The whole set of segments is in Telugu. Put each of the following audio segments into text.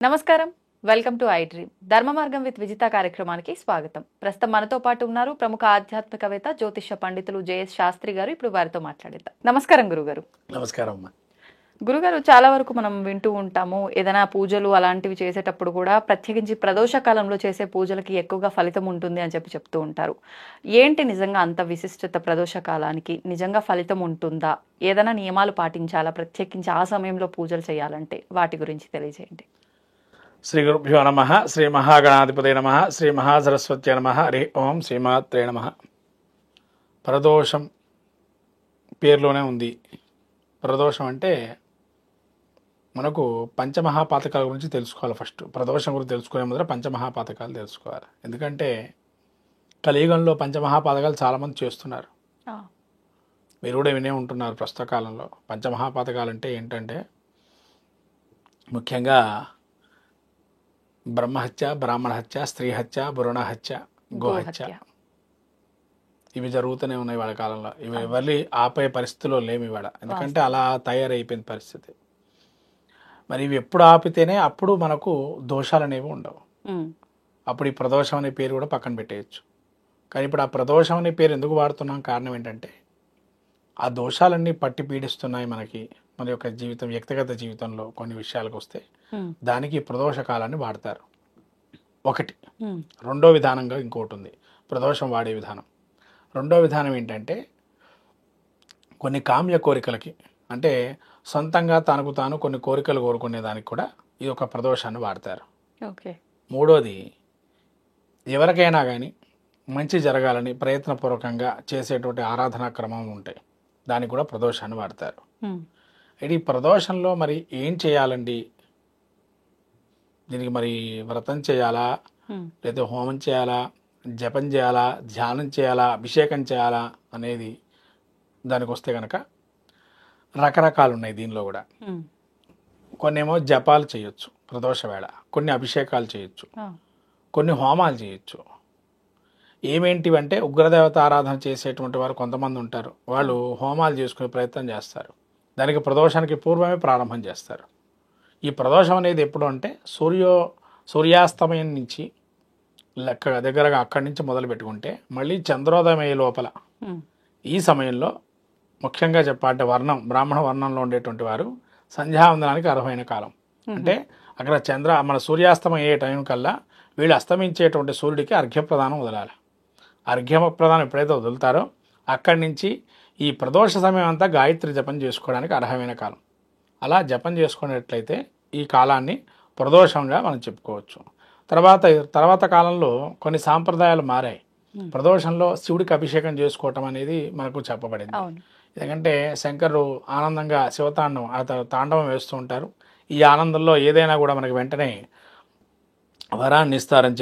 నమస్కారం. Welcome to I dream. ధర్మ మార్గం విత్ విజిత కార్యక్రమానికి స్వాగతం. ప్రస్తుతం మనతో పాటు ఉన్నారు ప్రముఖ ఆధ్యాత్మికవేత్త జ్యోతిష పండితులు జేఎస్ శాస్త్రి గారు. ఇప్పుడు వారితో మాట్లాడేద్దాం. నమస్కారం గురుగారు. నమస్కారం అమ్మా. గురుగారు, చాలా వరకు మనం వింటూ ఉంటాము, ఏదైనా పూజలు అలాంటివి చేసేటప్పుడు కూడా ప్రత్యేకించి ప్రదోష కాలంలో చేసే పూజలకి ఎక్కువగా ఫలితం ఉంటుంది అని చెప్తూ ఉంటారు. ఏంటి నిజంగా అంత విశిష్టత? ప్రదోష కాలానికి నిజంగా ఫలితం ఉంటుందా? ఏదైనా నియమాలు పాటించాలా ప్రత్యేకించి ఆ సమయంలో పూజలు చేయాలంటే? వాటి గురించి తెలియజేయండి. శ్రీ గురుభ్యో నమ. శ్రీ మహాగణాధిపతయ నమ. శ్రీ మహాసరస్వత్యై నమ. హరి ఓం. శ్రీమాత్రే నమ. ప్రదోషం పేరులోనే ఉంది. ప్రదోషం అంటే మనకు పంచమహాపాతకాల గురించి తెలుసుకోవాలి. ఫస్ట్ ప్రదోషం గురించి తెలుసుకునే ముందర పంచమహాపాతకాలు తెలుసుకోవాలి. ఎందుకంటే కలియుగంలో పంచమహాపాతకాలు చాలామంది చేస్తున్నారు. మీరు కూడా వినే ఉంటున్నారు ప్రస్తుత కాలంలో. పంచమహాపాతకాలు అంటే ఏంటంటే ముఖ్యంగా బ్రహ్మహత్య, బ్రాహ్మణ హత్య, స్త్రీ హత్య, భ్రూణ హత్య, గోహత్య. ఇవి జరుగుతూనే ఉన్నాయి వాళ్ళ కాలంలో. ఇవి ఎవరి ఆపే పరిస్థితిలో లేమి ఇవాళ. ఎందుకంటే అలా తయారైపోయింది పరిస్థితి. మరి ఇవి ఎప్పుడు ఆపితేనే అప్పుడు మనకు దోషాలు అనేవి ఉండవు. అప్పుడు ఈ ప్రదోషం అనే పేరు కూడా పక్కన పెట్టేయచ్చు. కానీ ఇప్పుడు ఆ ప్రదోషం అనే పేరు ఎందుకు వాడుతున్నాం? కారణం ఏంటంటే ఆ దోషాలన్నీ పట్టి పీడిస్తున్నాయి మనకి. మన యొక్క జీవితం, వ్యక్తిగత జీవితంలో కొన్ని విషయాలకు వస్తే దానికి ప్రదోష కాలాన్ని వాడతారు. ఒకటి. రెండో విధానంగా ఇంకోటి ఉంది ప్రదోషం వాడే విధానం. రెండో విధానం ఏంటంటే కొన్ని కామ్య కోరికలకి, అంటే సొంతంగా తనకు తాను కొన్ని కోరికలు కోరుకునే దానికి కూడా ఇది ఒక ప్రదోషాన్ని వాడతారు. మూడోది, ఎవరికైనా కానీ మంచి జరగాలని ప్రయత్నపూర్వకంగా చేసేటువంటి ఆరాధనా క్రమం ఉంటాయి, దానికి కూడా ప్రదోషాన్ని వాడతారు. ఈ ప్రదోషంలో మరి ఏం చేయాలండి? దీనికి మరి వ్రతం చేయాలా, లేదా హోమం చేయాలా, జపం చేయాలా, ధ్యానం చేయాలా, అభిషేకం చేయాలా అనేది దానికి వస్తే కనుక రకరకాలు ఉన్నాయి దీనిలో కూడా. కొన్ని ఏమో జపాలు చేయొచ్చు ప్రదోష వేళ, కొన్ని అభిషేకాలు చేయొచ్చు, కొన్ని హోమాలు చేయొచ్చు. ఏమేంటివంటే ఉగ్రదేవత ఆరాధన చేసేటువంటి వారు కొంతమంది ఉంటారు, వాళ్ళు హోమాలు చేసుకునే ప్రయత్నం చేస్తారు. దానికి ప్రదోషానికి పూర్వమే ప్రారంభం చేస్తారు. ఈ ప్రదోషం అనేది ఎప్పుడు అంటే సూర్యాస్తమయం నుంచి దగ్గరగా అక్కడి నుంచి మొదలు పెట్టుకుంటే మళ్ళీ చంద్రోదయం అయ్యే లోపల, ఈ సమయంలో ముఖ్యంగా చెప్పాలంటే బ్రాహ్మణ వర్ణంలో ఉండేటువంటి వారు సంధ్యావందనానికి అర్హమైన కాలం. అంటే అక్కడ మన సూర్యాస్తమయం అయ్యే టైం కల్లా వీళ్ళు అస్తమించేటువంటి సూర్యుడికి అర్ఘ్యప్రదానం వదలాలి. అర్ఘ్యప్రదానం ఎప్పుడైతే వదులుతారో అక్కడి నుంచి ఈ ప్రదోష సమయం అంతా గాయత్రి జపం చేసుకోవడానికి అర్హమైన కాలం. అలా చేసుకునేట్లయితే ఈ కాలాన్ని ప్రదోషంగా మనం చెప్పుకోవచ్చు. తర్వాత కాలంలో కొన్ని సాంప్రదాయాలు మారాయి. ప్రదోషంలో శివుడికి అభిషేకం చేసుకోవటం అనేది మనకు చెప్పబడింది. ఎందుకంటే శంకరుడు ఆనందంగా తాండవం వేస్తూ ఉంటారు. ఈ ఆనందంలో ఏదైనా కూడా మనకి వెంటనే వరాన్ని ఇస్తారని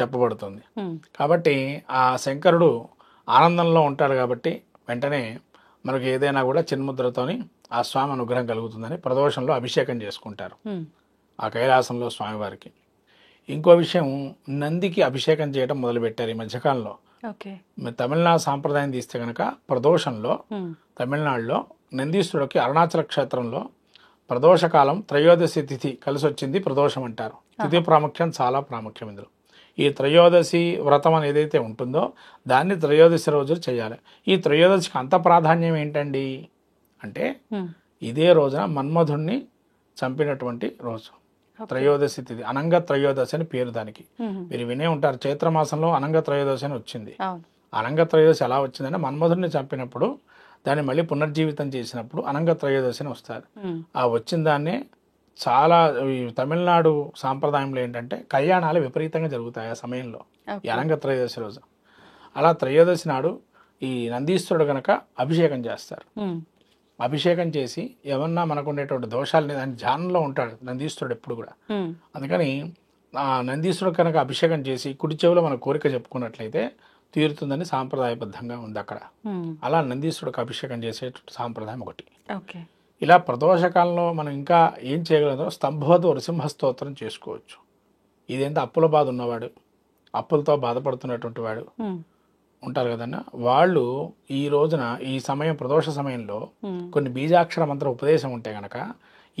చెప్పబడుతుంది. కాబట్టి ఆ శంకరుడు ఆనందంలో ఉంటాడు కాబట్టి వెంటనే మనకు ఏదైనా కూడా చిన్ముద్రతోని ఆ స్వామి అనుగ్రహం కలుగుతుందని ప్రదోషంలో అభిషేకం చేసుకుంటారు ఆ కైలాసంలో స్వామివారికి. ఇంకో విషయం, నందికి అభిషేకం చేయడం మొదలుపెట్టారు ఈ మధ్యకాలంలో. తమిళనాడు సాంప్రదాయం తీస్తే కనుక ప్రదోషంలో తమిళనాడులో నందీశ్వరుడికి అరుణాచల క్షేత్రంలో ప్రదోషకాలం త్రయోదశి తిథి కలిసి వచ్చింది, ప్రదోషం అంటారు. తిథి ప్రాముఖ్యం చాలా ప్రాముఖ్యం ఇందులో. ఈ త్రయోదశి వ్రతం అని ఏదైతే ఉంటుందో దాన్ని త్రయోదశి రోజులు చేయాలి. ఈ త్రయోదశికి అంత ప్రాధాన్యం ఏంటండి అంటే ఇదే రోజున మన్మధుణ్ణి చంపినటువంటి రోజు త్రయోదశి తిథి. అనంగ త్రయోదశి అని పేరు దానికి. మీరు వినే ఉంటారు, చైత్రమాసంలో అనంగ త్రయోదశి అని వచ్చింది. అనంగ త్రయోదశి ఎలా వచ్చిందంటే మన్మధుణ్ణి చంపినప్పుడు దాన్ని మళ్ళీ పునర్జీవితం చేసినప్పుడు అనంగ త్రయోదశి అని వస్తారు. ఆ వచ్చిన దాన్నే చాలా ఈ తమిళనాడు సాంప్రదాయంలో ఏంటంటే కళ్యాణాలు విపరీతంగా జరుగుతాయి ఆ సమయంలో, ఈ అనంగ త్రయోదశి రోజు. అలా త్రయోదశి నాడు ఈ నందీశ్వరుడు కనుక అభిషేకం చేస్తారు. అభిషేకం చేసి ఏమన్నా మనకు ఉండేటువంటి దోషాలని దాని ధ్యానంలో ఉంటాడు నందీశ్వరుడు ఎప్పుడు కూడా. అందుకని ఆ నందీశ్వరుడు కనుక అభిషేకం చేసి కుడి చెవిలో మన కోరిక చెప్పుకున్నట్లయితే తీరుతుందని సాంప్రదాయబద్ధంగా ఉంది అక్కడ. అలా నందీశ్వరుడికి అభిషేకం చేసే సాంప్రదాయం ఒకటి. ఇలా ప్రదోషకాలంలో మనం ఇంకా ఏం చేయగలదో స్తంభోతో నృసింహ స్తోత్రం చేసుకోవచ్చు. ఇదేంత అప్పుల బాధ ఉన్నవాడు, అప్పులతో బాధపడుతున్నటువంటి వాడు ఉంటారు కదన్నా, వాళ్ళు ఈ రోజున ఈ సమయం ప్రదోష సమయంలో కొన్ని బీజాక్షర మంత్ర ఉపదేశం ఉంటే గనక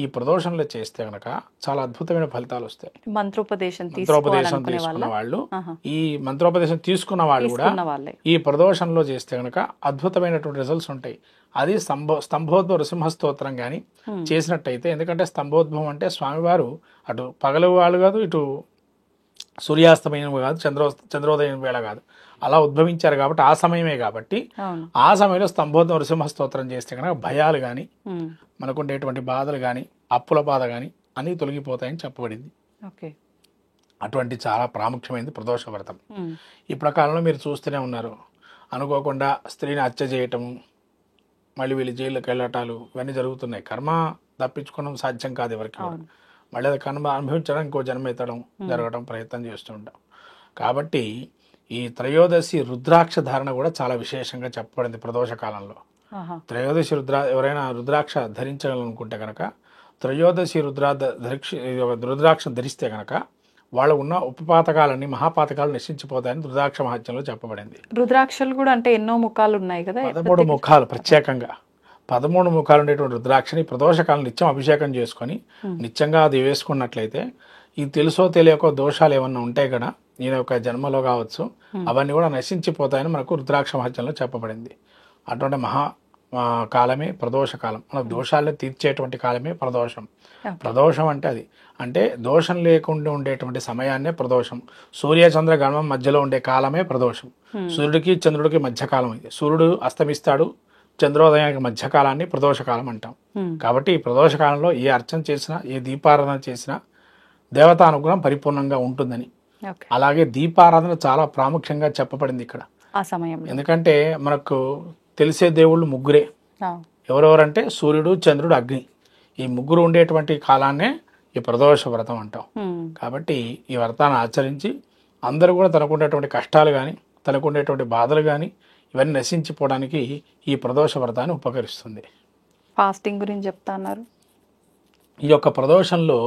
ఈ ప్రదోషంలో చేస్తే కనుక చాలా అద్భుతమైన ఫలితాలు వస్తాయి. మంత్రోపదేశం మంత్రోపదేశం తీసుకోవాలనుకునే తీసుకున్న వాళ్ళు, ఆహా. ఈ మంత్రోపదేశం తీసుకున్న వాళ్ళు కూడా తీసుకున్న వాళ్ళే. ఈ ప్రదోషంలో చేస్తే కనుక అద్భుతమైనటువంటి రిజల్ట్స్ ఉంటాయి. అది స్తంభోద్భవ నృసింహ స్తోత్రం కానీ చేసినట్టయితే, ఎందుకంటే స్తంభోద్భవం అంటే స్వామివారు అటు పగలు వాళ్ళు కాదు, ఇటు సూర్యాస్తమయం కాదు, చంద్రోదయం వేళ కాదు, అలా ఉద్భవించారు కాబట్టి ఆ సమయమే కాబట్టి అవును. ఆ సమయంలో స్తంభోద్భవ నృసింహ స్తోత్రం చేస్తే కనుక భయాలు కానీ ఉమ్. మనకుండేటువంటి బాధలు కానీ అప్పుల బాధ కానీ అన్నీ తొలగిపోతాయని చెప్పబడింది. ఓకే. అటువంటి చాలా ప్రాముఖ్యమైనది ప్రదోష వ్రతం. ఉమ్. ఈ ప్రకారంలో మీరు చూస్తూనే ఉన్నారు, అనుకోకుండా స్త్రీని హత్య చేయటము, మళ్ళీ వీళ్ళు జైల్లోకి వెళ్ళటాలు ఇవన్నీ జరుగుతున్నాయి. కర్మ తప్పించుకోవడం సాధ్యం కాదు ఎవరికి కూడా. అవును. మళ్ళీ అది కర్మ అనుభవించడం, ఇంకో జన్మ ఎత్తడం జరగడం ప్రయత్నం చేస్తూ ఉంటాం. కాబట్టి ఈ త్రయోదశి రుద్రాక్ష ధారణ కూడా చాలా విశేషంగా చెప్పబడింది ప్రదోష కాలంలో. ఆహా. త్రయోదశి ఎవరైనా రుద్రాక్ష ధరించాలనుకుంటే కనుక త్రయోదశి రుద్రాక్ష ధరిస్తే కనుక వాళ్ళు ఉన్న ఉపపాతకాలన్నీ మహాపాతకాలు నశించిపోతాయని రుద్రాక్ష మహత్యంలో చెప్పబడింది. రుద్రాక్షలు కూడా అంటే ఎన్నో ముఖాలు ఉన్నాయి కదా. 13 ముఖాలు, ప్రత్యేకంగా 13 ముఖాలు ఉండేటువంటి రుద్రాక్షని ప్రదోషకాలం నిత్యం అభిషేకం చేసుకొని నిత్యంగా అది వేసుకున్నట్లయితే ఈ తెలుసో తెలియకో దోషాలు ఏమన్నా ఉంటాయి కదా ఈయన యొక్క జన్మలో కావచ్చు, అవన్నీ కూడా నశించిపోతాయని మనకు రుద్రాక్ష మహత్యంలో చెప్పబడింది. అటువంటి కాలమే ప్రదోష కాలం. మన దోషాలను తీర్చేటువంటి కాలమే ప్రదోషం. ప్రదోషం అంటే అది, అంటే దోషం లేకుండా ఉండేటువంటి సమయాన్నే ప్రదోషం. సూర్య చంద్ర గణం మధ్యలో ఉండే కాలమే ప్రదోషం. సూర్యుడికి చంద్రుడికి మధ్యకాలం ఇది. సూర్యుడు అస్తమిస్తాడు, చంద్రోదయానికి మధ్యకాలాన్ని ప్రదోషకాలం అంటాం. కాబట్టి ఈ ప్రదోషకాలంలో ఏ అర్చన చేసినా, ఏ దీపారాధన చేసినా దేవతానుగ్రహం పరిపూర్ణంగా ఉంటుందని. అలాగే దీపారాధన చాలా ప్రాముఖ్యంగా చెప్పబడింది ఇక్కడ ఆ సమయంలో. ఎందుకంటే మనకు తెలిసే దేవుళ్ళు ముగ్గురే. ఎవరెవరంటే సూర్యుడు, చంద్రుడు, అగ్ని. ఈ ముగ్గురు ఉండేటువంటి కాలాన్నే ఈ ప్రదోష వ్రతం అంటాం. కాబట్టి ఈ వ్రతాన్ని ఆచరించి అందరూ కూడా తనకుండేటువంటి కష్టాలు కానీ, తనకుండేటువంటి బాధలు కానీ ఇవన్నీ నశించిపోవడానికి ఈ ప్రదోష వ్రతాన్ని ఉపకరిస్తుంది. ఫాస్టింగ్ గురించి చెప్తా అన్నారు. ఈ యొక్క ప్రదోషంలో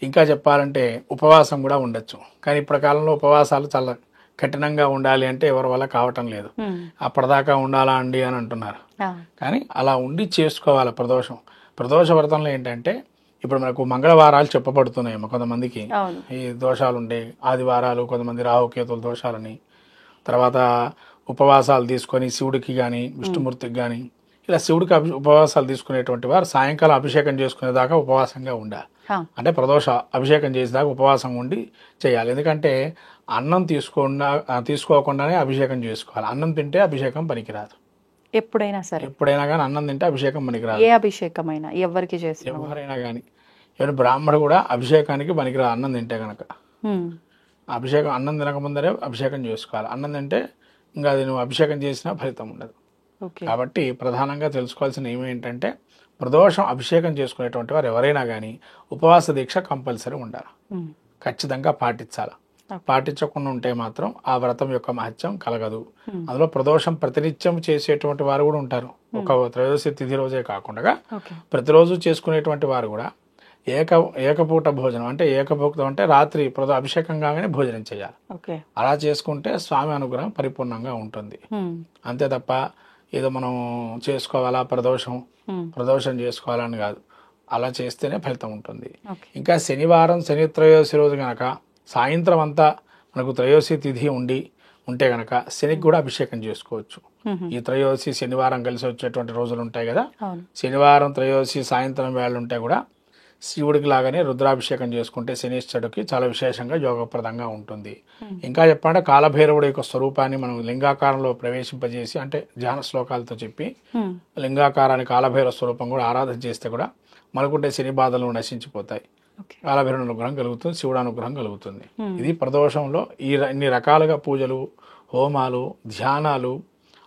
ఇంకా చెప్పాలంటే ఉపవాసం కూడా ఉండొచ్చు. కానీ ఇప్పటి కాలంలో ఉపవాసాలు చాలా కఠినంగా ఉండాలి అంటే ఎవరి వల్ల కావటం లేదు. అప్పటిదాకా ఉండాలా అండి అని అంటున్నారు. కానీ అలా ఉండి చేసుకోవాలి ప్రదోషం. ప్రదోష వ్రతంలో ఏంటంటే ఇప్పుడు మనకు మంగళవారాలు చెప్పబడుతున్నాయి కొంతమందికి. ఈ దోషాలు ఉండే ఆదివారాలు, కొంతమంది రాహుకేతుల దోషాలని, తర్వాత ఉపవాసాలు తీసుకొని శివుడికి కానీ విష్ణుమూర్తికి కానీ ఇలా శివుడికి ఉపవాసాలు తీసుకునేటువంటి వారు సాయంకాలం అభిషేకం చేసుకునేదాకా ఉపవాసంగా ఉండాలి. అంటే ప్రదోష అభిషేకం చేసేదాకా ఉపవాసం ఉండి చేయాలి. ఎందుకంటే అన్నం తీసుకోకుండానే అభిషేకం చేసుకోవాలి. అన్నం తింటే అభిషేకం పనికిరాదు. ఎప్పుడైనా సరే, ఎప్పుడైనా కానీ అన్నం తింటే అభిషేకం పనికిరాదు. ఏ అభిషేకమైనా ఎవరికి చేసిన ఎవరైనా కానీ, ఎవరైనా బ్రాహ్మడు కూడా అభిషేకానికి పనికిరాదు అన్నం తింటే కనుక. అభిషేకం అన్నం తినకముందరే అభిషేకం చేసుకోవాలి. అన్నం తింటే ఇంకా అది నువ్వు అభిషేకం చేసినా ఫలితం ఉండదు. కాబట్టి ప్రధానంగా తెలుసుకోవాల్సిన ఏమేంటంటే ప్రదోషం అభిషేకం చేసుకునేటువంటి వారు ఎవరైనా కానీ ఉపవాస దీక్ష కంపల్సరీ ఉండాలి, ఖచ్చితంగా పాటించాలి. పాటించకుండా ఉంటే మాత్రం ఆ వ్రతం యొక్క మహత్యం కలగదు. అందులో ప్రదోషం ప్రతినిత్యం చేసేటువంటి వారు కూడా ఉంటారు. ఒక త్రయోదశి తిథి రోజే కాకుండా ప్రతిరోజు చేసుకునేటువంటి వారు కూడా ఏకపూట భోజనం, అంటే ఏకభోక్తం అంటే రాత్రి అభిషేకం కాగానే భోజనం చేయాలి. అలా చేసుకుంటే స్వామి అనుగ్రహం పరిపూర్ణంగా ఉంటుంది. అంతే తప్ప ఏదో మనం చేసుకోవాలా ప్రదోషం చేసుకోవాలని కాదు. అలా చేస్తేనే ఫలితం ఉంటుంది. ఇంకా శనివారం శని త్రయోదశి రోజు గనక సాయంత్రం అంతా మనకు త్రయోదశి తిథి ఉంటే గనక శనికి కూడా అభిషేకం చేసుకోవచ్చు. ఈ త్రయోదశి శనివారం కలిసి వచ్చేటువంటి రోజులు ఉంటాయి కదా, శనివారం త్రయోదశి సాయంత్రం వేళలు ఉంటే కూడా శివుడికి లాగానే రుద్రాభిషేకం చేసుకుంటే శనీశ్వరుడికి చాలా విశేషంగా యోగప్రదంగా ఉంటుంది. ఇంకా చెప్పాలంటే కాలభైరవుడి యొక్క స్వరూపాన్ని మనం లింగాకారంలో ప్రవేశింపజేసి, అంటే ధ్యాన శ్లోకాలతో చెప్పి లింగాకారాన్ని కాలభైరవ స్వరూపం కూడా ఆరాధన చేస్తే కూడా మనకుంటే శని బాధలు నశించిపోతాయి. కాలభైరవుని అనుగ్రహం కలుగుతుంది, శివుడు అనుగ్రహం కలుగుతుంది. ఇది ప్రదోషంలో ఇన్ని రకాలుగా పూజలు, హోమాలు, ధ్యానాలు,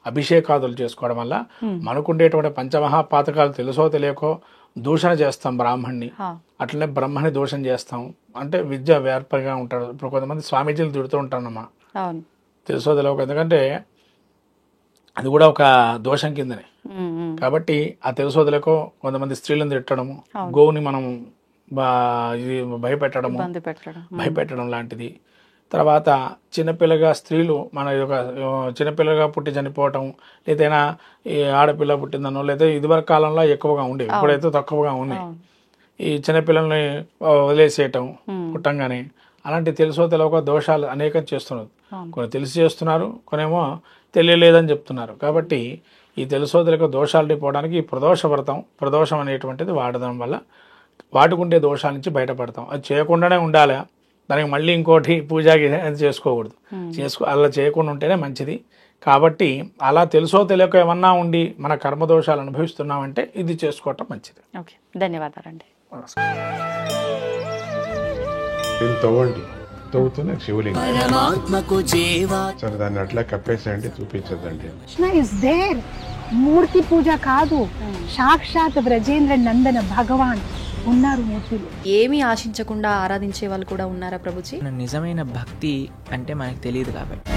అభిషేకాదులు చేసుకోవడం వల్ల మనకుండేటువంటి పంచమహాపాతకాలు తెలుసో తెలియకో దూషణ చేస్తాం బ్రాహ్మణ్ణి, అట్లనే బ్రహ్మని దూషణ చేస్తాం. అంటే విద్య వ్యాపకంగా ఉంటాడు. ఇప్పుడు కొంతమంది స్వామీజీలు తిడుతూ ఉంటానమ్మా తెలుసో తెలియక, ఎందుకంటే అది కూడా ఒక దోషం కిందనే. కాబట్టి ఆ తెలుసో తెలియకో కొంతమంది స్త్రీలను తిట్టడము, గోవుని మనం భయపెట్టడం లాంటిది. తర్వాత చిన్నపిల్లగా స్త్రీలు మన యొక్క చిన్నపిల్లగా పుట్టి చనిపోవటం, లేదైనా ఈ ఆడపిల్ల పుట్టిందనో, లేదా ఇదివరకు కాలంలో ఎక్కువగా ఉండేవి, ఇప్పుడైతే తక్కువగా ఉన్నాయి. ఈ చిన్నపిల్లల్ని వదిలేసేయటం పుట్టంగానే, అలాంటి తెలుసో తెలియక దోషాలు అనేకం చేస్తున్నారు. కొన్ని తెలిసి చేస్తున్నారు, కొనేమో తెలియలేదని చెప్తున్నారు. కాబట్టి ఈ తెలుసో తెలియక దోషాలు పోవడానికి ఈ ప్రదోష వ్రతం, ప్రదోషం అనేటువంటిది వాడడం వల్ల వాటికుండే దోషాల నుంచి బయటపడతాం. అది చేయకుండానే ఉండాలి, దానికి మళ్ళీ ఇంకోటి పూజకి అది చేసుకోకూడదు. అలా చేయకుండా ఉంటేనే మంచిది. కాబట్టి అలా తెలుసో తెలియక ఏమన్నా ఉండి మన కర్మదోషాలు అనుభవిస్తున్నామంటే ఇది చేసుకోవటం మంచిది. ఓకే, ధన్యవాదాలండి. తవ్వండి, తవ్వుతూనే శివలింగం సరే దాన్ని అట్లా కప్పేసేయండి, చూపించదండి. Krishna is there. మూర్తి పూజ కాదు, సాక్షాత్ బ్రజేంద్ర నందన భగవాన్ ఉన్నారు మూర్తిలో. ఏమీ ఆశించకుండా ఆరాధించే వాళ్ళు కూడా ఉన్నారా ప్రభుజీ? నిజమైన భక్తి అంటే మనకు తెలియదు కాబట్టి